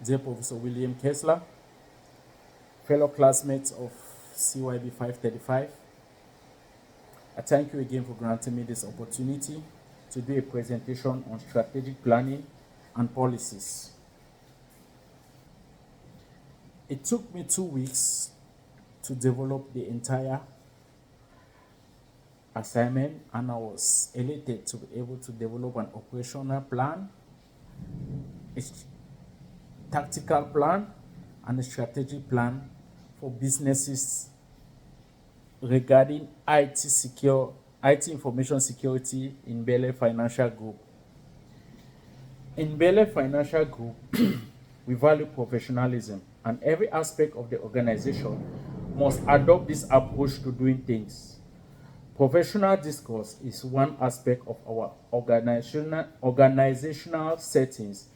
Dear Professor William Kessler, fellow classmates of CYB 535, I thank you again for granting me this opportunity to do a presentation on strategic planning and policies. It took me 2 weeks to develop the entire assignment, and I was elated to be able to develop an operational plan, a tactical plan, and a strategic plan for businesses regarding IT information security in Bele Financial Group. In Bele Financial Group, we value professionalism, and every aspect of the organization must adopt this approach to doing things. Professional discourse is one aspect of our organizational settings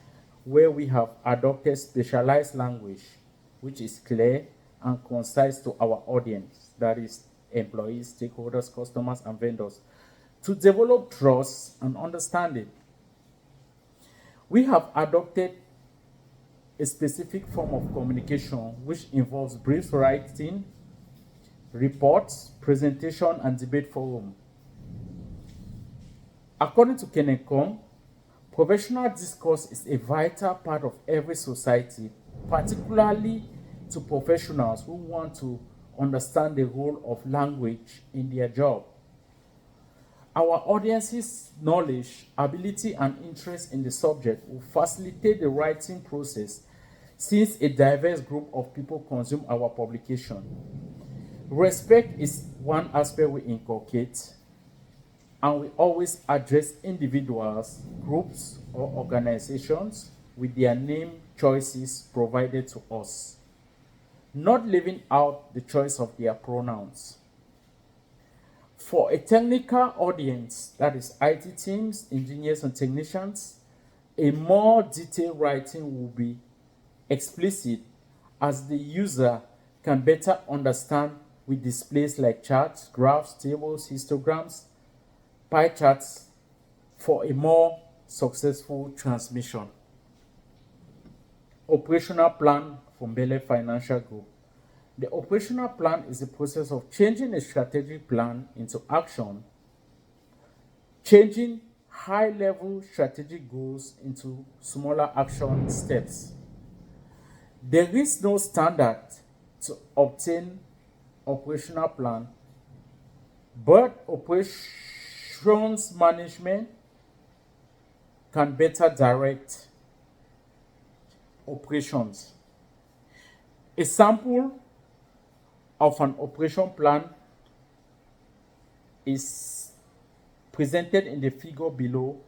where we have adopted specialized language which is clear and concise to our audience, that is, employees, stakeholders, customers, and vendors, to develop trust and understanding. We have adopted a specific form of communication which involves brief writing, reports, presentation, and debate forum. According to Kenecom, professional discourse is a vital part of every society, particularly to professionals who want to understand the role of language in their job. Our audience's knowledge, ability, and interest in the subject will facilitate the writing process since a diverse group of people consume our publication. Respect is one aspect we inculcate, and we always address individuals, groups, or organizations with their name choices provided to us, not leaving out the choice of their pronouns. For a technical audience, that is IT teams, engineers, and technicians, a more detailed writing will be explicit as the user can better understand with displays like charts, graphs, tables, histograms, pie charts for a more successful transmission. Operational plan from Bele Financial Group. The operational plan is the process of changing a strategic plan into action, changing high-level strategic goals into smaller action steps. There is no standard to obtain operational plan, but operations management can better direct operations. A sample of an operation plan is presented in the figure below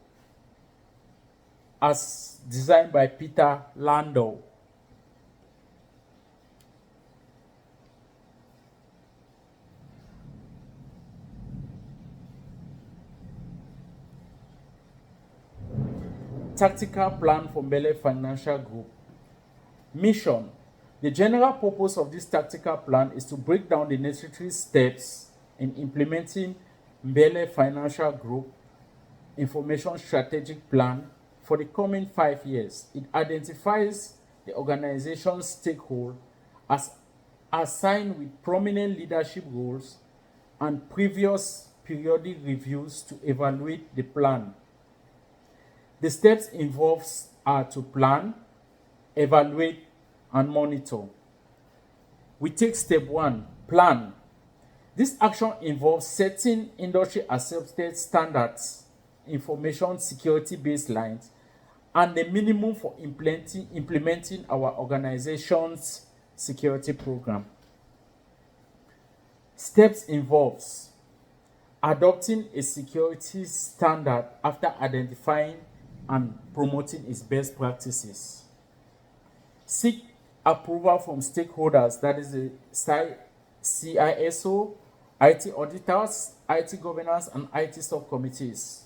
as designed by Peter Landau. Tactical plan for Bele Financial Group. Mission. The general purpose of this tactical plan is to break down the necessary steps in implementing Bele Financial Group Information Strategic Plan for the coming 5 years. It identifies the organization's stakeholders as assigned with prominent leadership roles and previous periodic reviews to evaluate the plan. The steps involved are to plan, evaluate, and monitor. We take step 1, plan. This action involves setting industry accepted standards, information security baselines, and the minimum for implementing our organization's security program. Steps involves adopting a security standard after identifying and promoting its best practices. Seek approval from stakeholders, that is the CISO, IT auditors, IT governance, and IT subcommittees.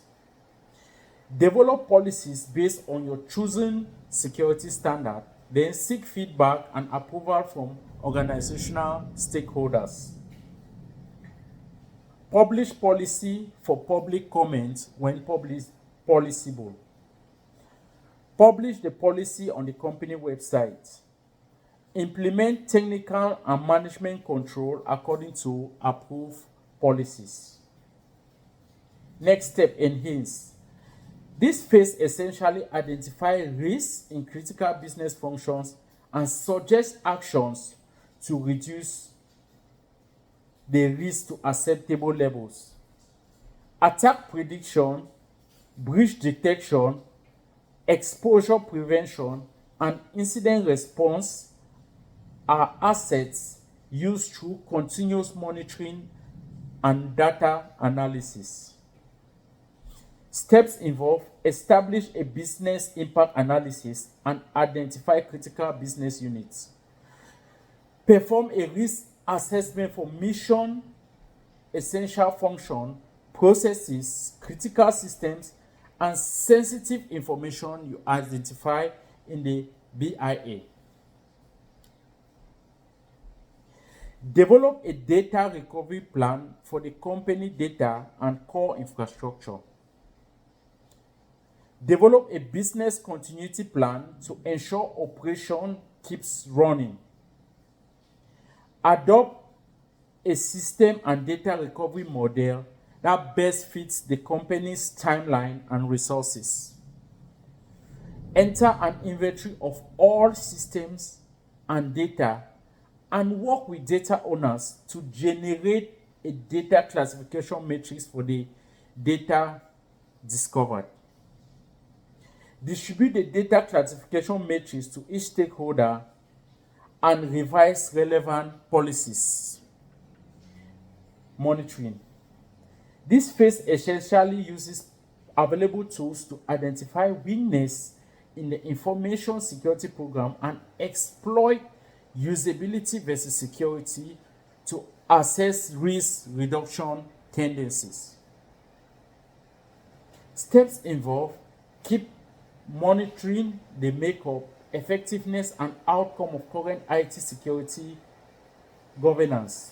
Develop policies based on your chosen security standard, then seek feedback and approval from organizational stakeholders. Publish policy for public comment when policyable. Publish the policy on the company website. Implement technical and management control according to approved policies. Next step, enhance. This phase essentially identifies risks in critical business functions and suggests actions to reduce the risk to acceptable levels. Attack prediction, breach detection, exposure prevention, and incident response are assets used through continuous monitoring and data analysis. Steps involve establish a business impact analysis and identify critical business units. Perform a risk assessment for mission, essential function, processes, critical systems, and sensitive information you identify in the BIA. Develop a data recovery plan for the company data and core infrastructure. Develop a business continuity plan to ensure operation keeps running. Adopt a system and data recovery model that best fits the company's timeline and resources. Enter an inventory of all systems and data and work with data owners to generate a data classification matrix for the data discovered. Distribute the data classification matrix to each stakeholder and revise relevant policies. Monitoring. This phase essentially uses available tools to identify weaknesses in the information security program and exploit usability versus security to assess risk reduction tendencies. Steps involve keep monitoring the makeup, effectiveness, and outcome of current IT security governance.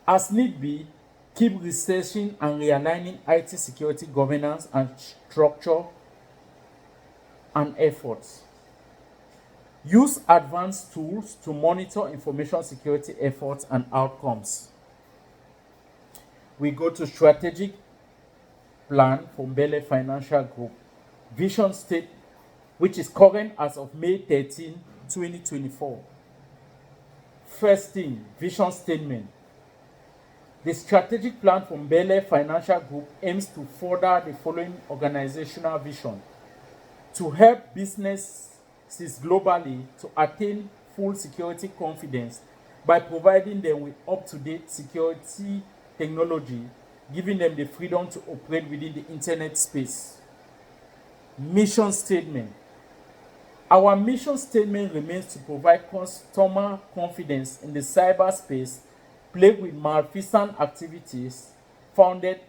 As need be, keep researching and realigning IT security governance and structure and efforts. Use advanced tools to monitor information security efforts and outcomes. We go to strategic plan for Mbele Financial Group. Vision state, which is current as of May 13, 2024. First thing, vision statement. The strategic plan for Mbele Financial Group aims to further the following organizational vision: to help businesses globally to attain full security confidence by providing them with up-to-date security technology, giving them the freedom to operate within the internet space. Mission statement. Our mission statement remains to provide customer confidence in the cyberspace plagued with malfeasant activities. Founded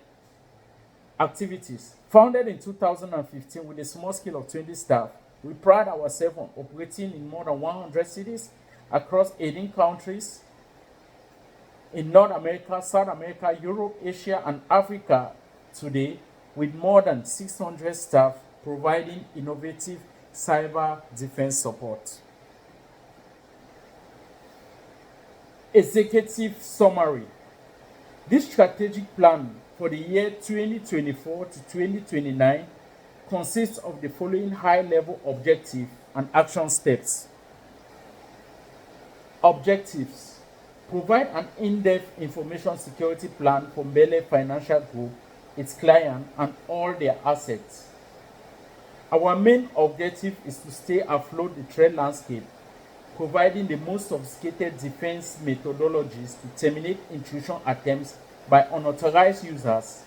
in 2015 with a small scale of 20 staff, we pride ourselves on operating in more than 100 cities across 18 countries in North America, South America, Europe, Asia, and Africa today, with more than 600 staff providing innovative cyber defense support. Executive summary. This strategic plan for the year 2024 to 2029 consists of the following high-level objectives and action steps. Objectives. Provide an in-depth information security plan for Mbele Financial Group, its client, and all their assets. Our main objective is to stay afloat the threat landscape, providing the most sophisticated defense methodologies to terminate intrusion attempts by unauthorized users,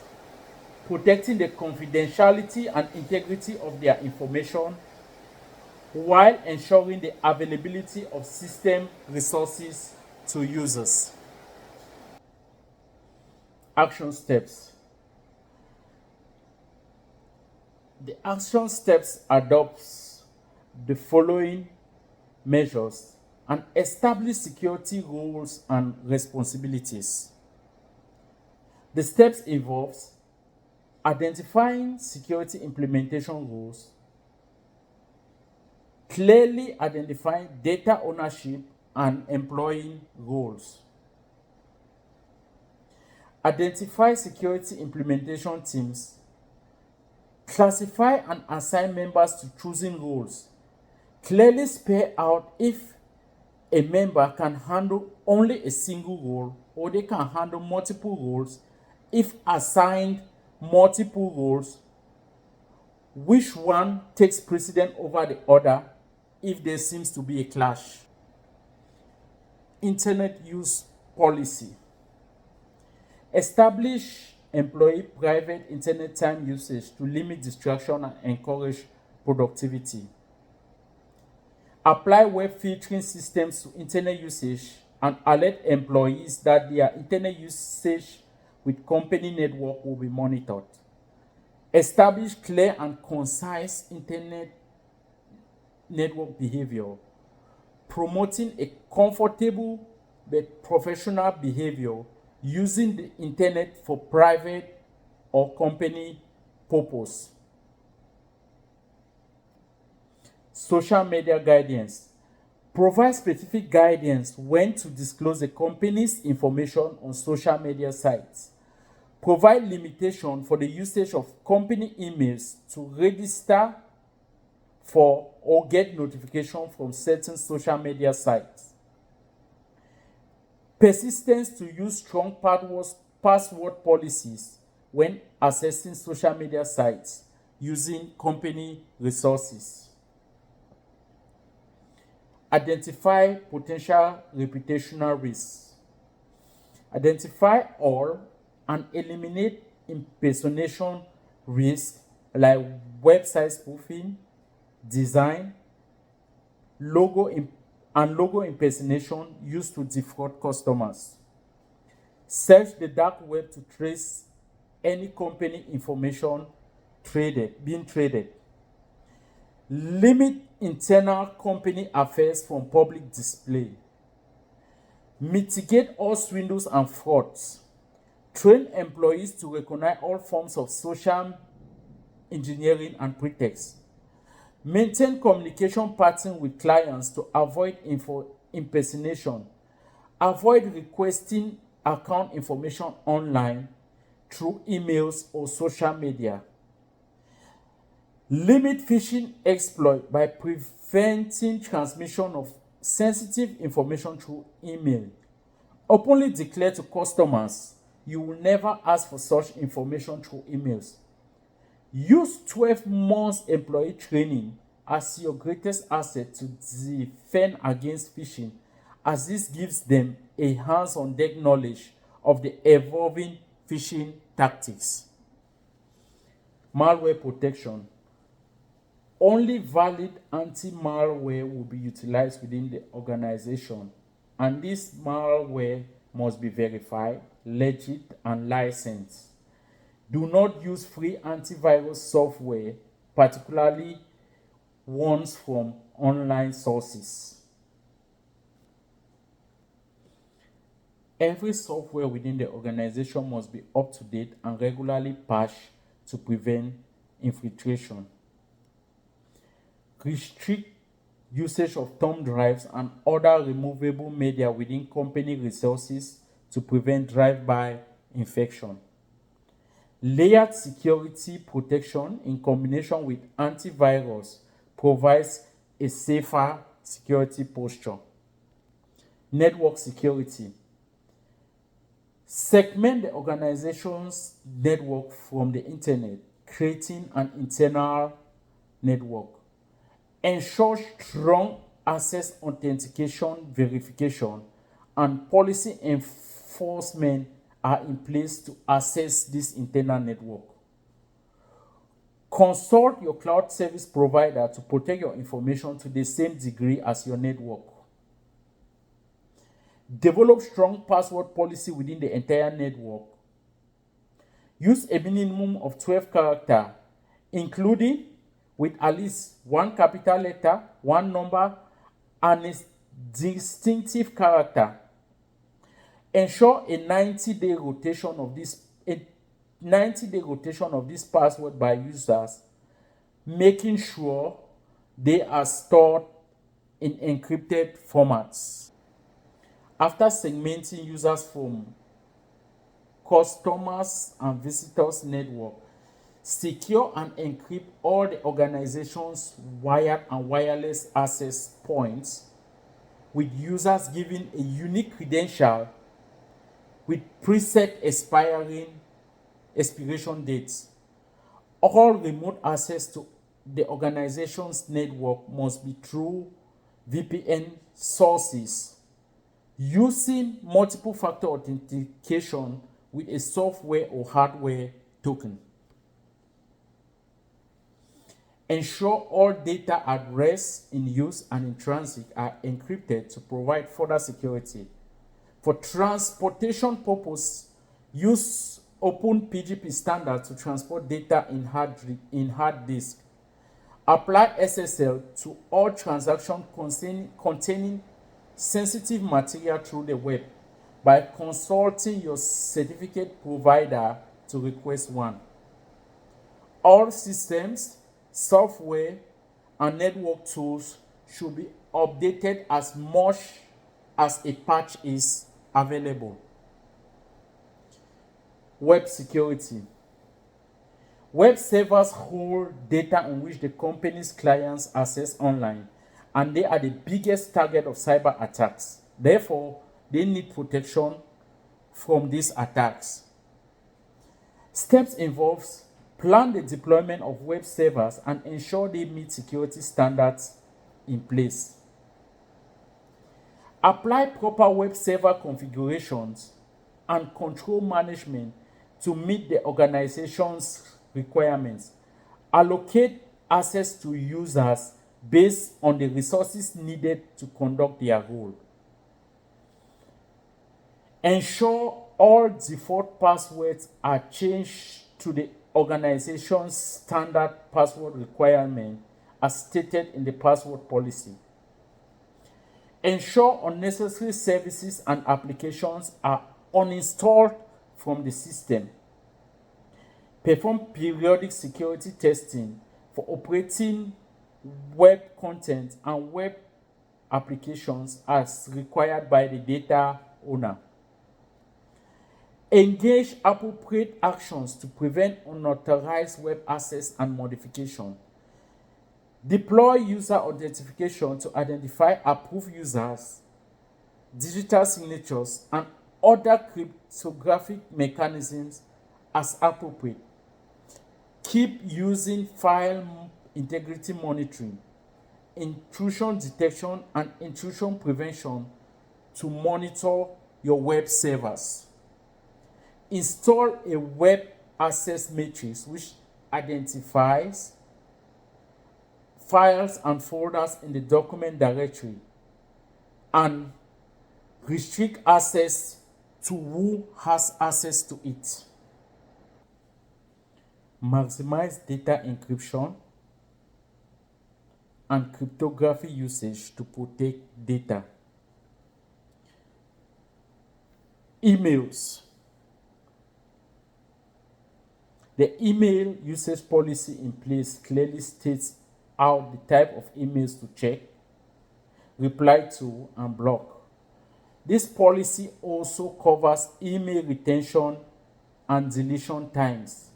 protecting the confidentiality and integrity of their information, while ensuring the availability of system resources to users. Action steps. The action steps adopts the following measures and establish security roles and responsibilities. The steps involves identifying security implementation rules, clearly identifying data ownership and employing roles. Identify security implementation teams. Classify and assign members to chosen roles. Clearly spell out if a member can handle only a single role or they can handle multiple roles. If assigned multiple roles, which one takes precedence over the other if there seems to be a clash. Internet use policy. Establish employee private internet time usage to limit distraction and encourage productivity. Apply web filtering systems to internet usage and alert employees that their internet usage with company network will be monitored. Establish clear and concise internet network behavior, promoting a comfortable but professional behavior using the internet for private or company purpose. Social media guidance. Provide specific guidance when to disclose the company's information on social media sites. Provide limitation for the usage of company emails to register for or get notification from certain social media sites. Persistence to use strong password policies when accessing social media sites using company resources. Identify potential reputational risks. Identify all and eliminate impersonation risks like website spoofing, design, logo impersonation used to defraud customers. Search the dark web to trace any company information being traded. Limit internal company affairs from public display. Mitigate all swindles and frauds. Train employees to recognize all forms of social engineering and pretext. Maintain communication pattern with clients to avoid impersonation. Avoid requesting account information online through emails or social media. Limit phishing exploit by preventing transmission of sensitive information through email. Openly declare to customers you will never ask for such information through emails. Use 12 months employee training as your greatest asset to defend against phishing, as this gives them a hands-on deck knowledge of the evolving phishing tactics. Malware protection. Only valid anti-malware will be utilized within the organization, and this malware must be verified, legit, and licensed. Do not use free antivirus software, particularly ones from online sources. Every software within the organization must be up to date and regularly patched to prevent infiltration. Restrict usage of thumb drives and other removable media within company resources to prevent drive-by infection. Layered security protection in combination with antivirus provides a safer security posture. Network security. Segment the organization's network from the internet, creating an internal network. Ensure strong access authentication verification and policy enforcement are in place to access this internal network. Consult your cloud service provider to protect your information to the same degree as your network. Develop strong password policy within the entire network. Use a minimum of 12 characters, including with at least one capital letter, one number, and a distinctive character. Ensure a 90-day rotation of this password by users, making sure They are stored in encrypted formats. After segmenting users from customers and visitors network, secure and encrypt all the organization's wired and wireless access points, with users given a unique credential with preset expiration dates. All remote access to the organization's network must be through VPN sources using multiple factor authentication with a software or hardware token. Ensure all data at rest, in use, and in transit are encrypted to provide further security. For transportation purpose, use OpenPGP standard to transport data in hard disk. Apply SSL to all transactions containing sensitive material through the web by consulting your certificate provider to request one. All systems, software, and network tools should be updated as much as a patch is available. Web security. Web servers hold data on which the company's clients access online, and they are the biggest target of cyber attacks. Therefore, they need protection from these attacks. Steps involves plan the deployment of web servers and ensure they meet security standards in place. Apply proper web server configurations and control management to meet the organization's requirements. Allocate access to users based on the resources needed to conduct their role. Ensure all default passwords are changed to the organization's standard password requirement as stated in the password policy. Ensure unnecessary services and applications are uninstalled from the system. Perform periodic security testing for operating web content and web applications as required by the data owner. Engage appropriate actions to prevent unauthorized web access and modification. Deploy user authentication to identify approved users, digital signatures, and other cryptographic mechanisms as appropriate. Keep using file integrity monitoring, intrusion detection, and intrusion prevention to monitor your web servers. Install a web access matrix which identifies files and folders in the document directory and restrict access to who has access to it. Maximize data encryption and cryptography usage to protect data. Emails. The email usage policy in place clearly states out the type of emails to check, reply to, and block. This policy also covers email retention and deletion times.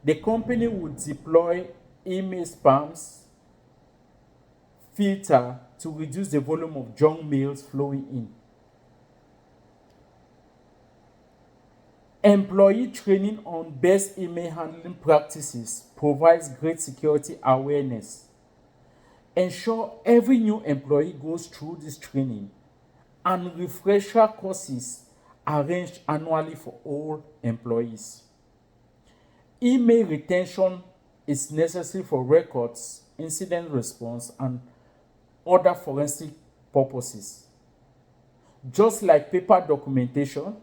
The company would deploy email spams filter to reduce the volume of junk mails flowing in. Employee training on best email handling practices provides great security awareness. Ensure every new employee goes through this training, and refresher courses arranged annually for all employees. Email retention is necessary for records, incident response, and other forensic purposes. Just like paper documentation,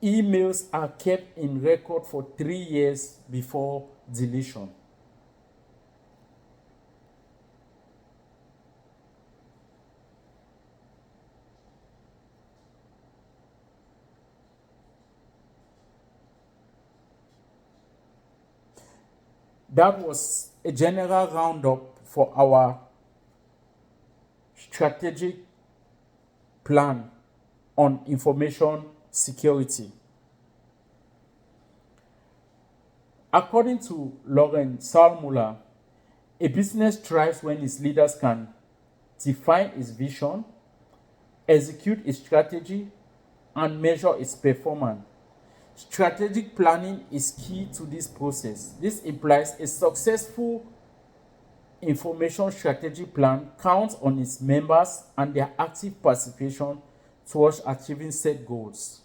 emails are kept in record for 3 years before deletion. That was a general roundup for our strategic plan on information security. According to Lauren Salmuller, a business thrives when its leaders can define its vision, execute its strategy, and measure its performance. Strategic planning is key to this process. This implies a successful information strategy plan counts on its members and their active participation towards achieving set goals.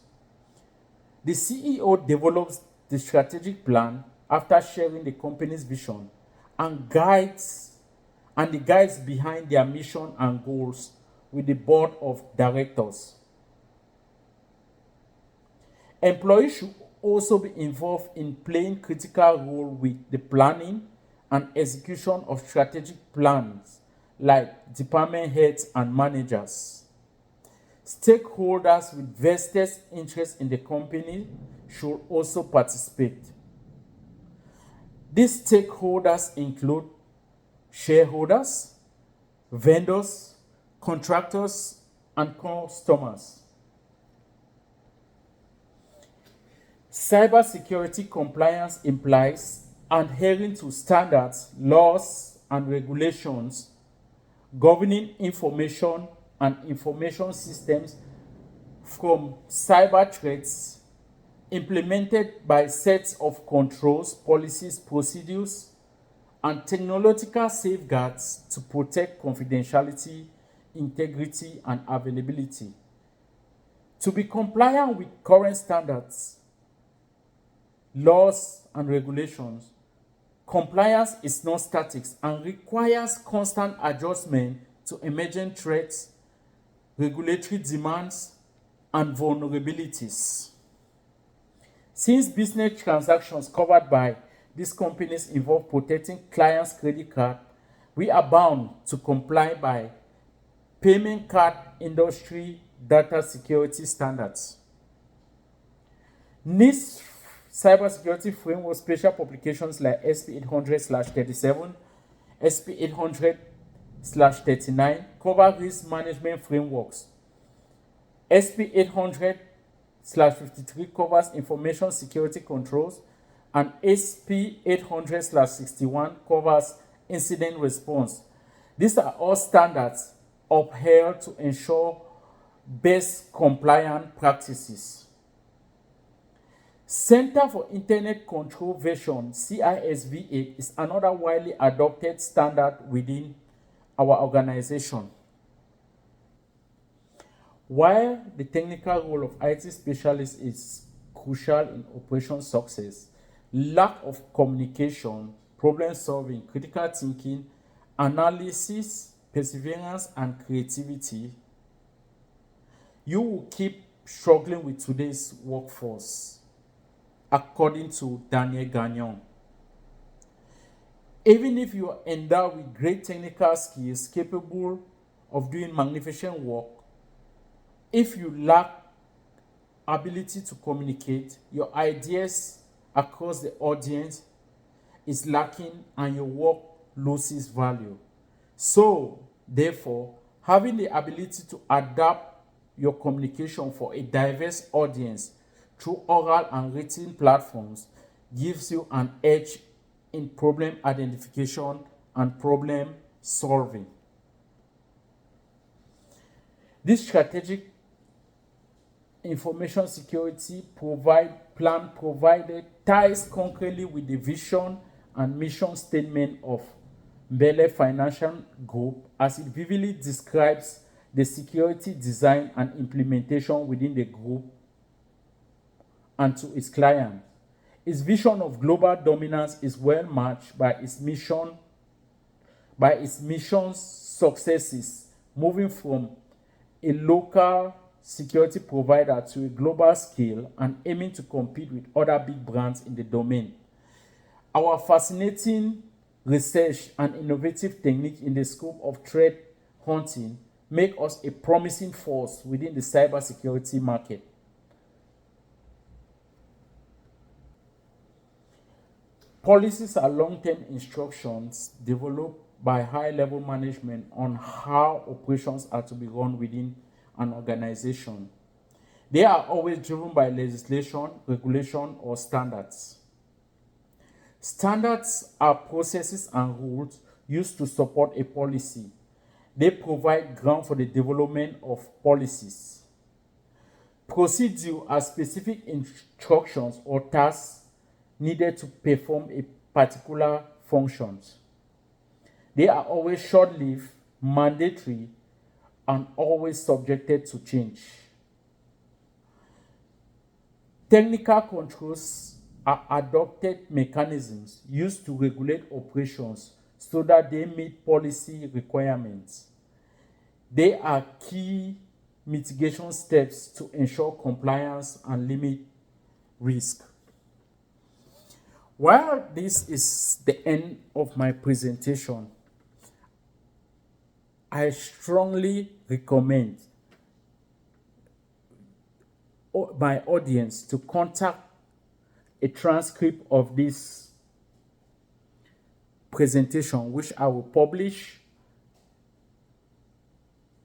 The CEO develops the strategic plan after sharing the company's vision and the guides behind their mission and goals with the board of directors. Employees should also be involved in playing critical role with the planning and execution of strategic plans like department heads and managers. Stakeholders with vested interest in the company should also participate. These stakeholders include shareholders, vendors, contractors, and customers. Cybersecurity compliance implies adhering to standards, laws, and regulations governing information and information systems from cyber threats, implemented by sets of controls, policies, procedures, and technological safeguards to protect confidentiality, integrity, and availability. To be compliant with current standards, laws, and regulations, compliance is not static and requires constant adjustment to emerging threats, regulatory demands, and vulnerabilities. Since business transactions covered by these companies involve protecting clients' credit card, we are bound to comply by payment card industry data security standards. NIST cybersecurity framework special publications like SP 800/37, SP 800/39 cover risk management frameworks. SP 800/53 covers information security controls, and SP 800/61 covers incident response. These are all standards upheld to ensure best compliant practices. Center for Internet Control Version (CISV) is another widely adopted standard within our organization. While the technical role of IT specialists is crucial in operation success, lack of communication, problem solving, critical thinking, analysis, perseverance, and creativity, you will keep struggling with today's workforce, according to Daniel Gagnon. Even if you are endowed with great technical skills capable of doing magnificent work, if you lack ability to communicate, your ideas across the audience is lacking and your work loses value. So, therefore, having the ability to adapt your communication for a diverse audience through oral and written platforms gives you an edge in problem identification and problem solving. This strategic information security plan provided ties concretely with the vision and mission statement of Mbele Financial Group, as it vividly describes the security design and implementation within the group and to its clients. Its vision of global dominance is well matched by its mission's successes, moving from a local security provider to a global scale and aiming to compete with other big brands in the domain. Our fascinating research and innovative technique in the scope of threat hunting make us a promising force within the cybersecurity market. Policies are long-term instructions developed by high-level management on how operations are to be run within an organization. They are always driven by legislation, regulation, or standards. Standards are processes and rules used to support a policy. They provide ground for the development of policies. Procedure are specific instructions or tasks needed to perform a particular function. They are always short-lived, mandatory, and always subjected to change. Technical controls are adopted mechanisms used to regulate operations so that they meet policy requirements. They are key mitigation steps to ensure compliance and limit risk. While this is the end of my presentation, I strongly recommend my audience to contact a transcript of this presentation, which I will publish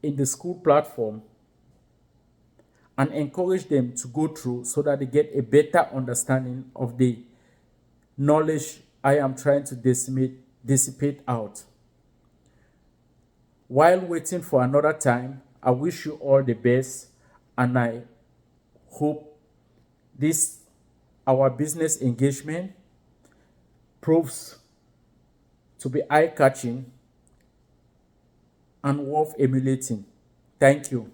in the school platform, and encourage them to go through so that they get a better understanding of the knowledge I am trying to dissipate out. While waiting for another time, I wish you all the best, and I hope this our business engagement proves to be eye-catching and worth emulating. Thank you.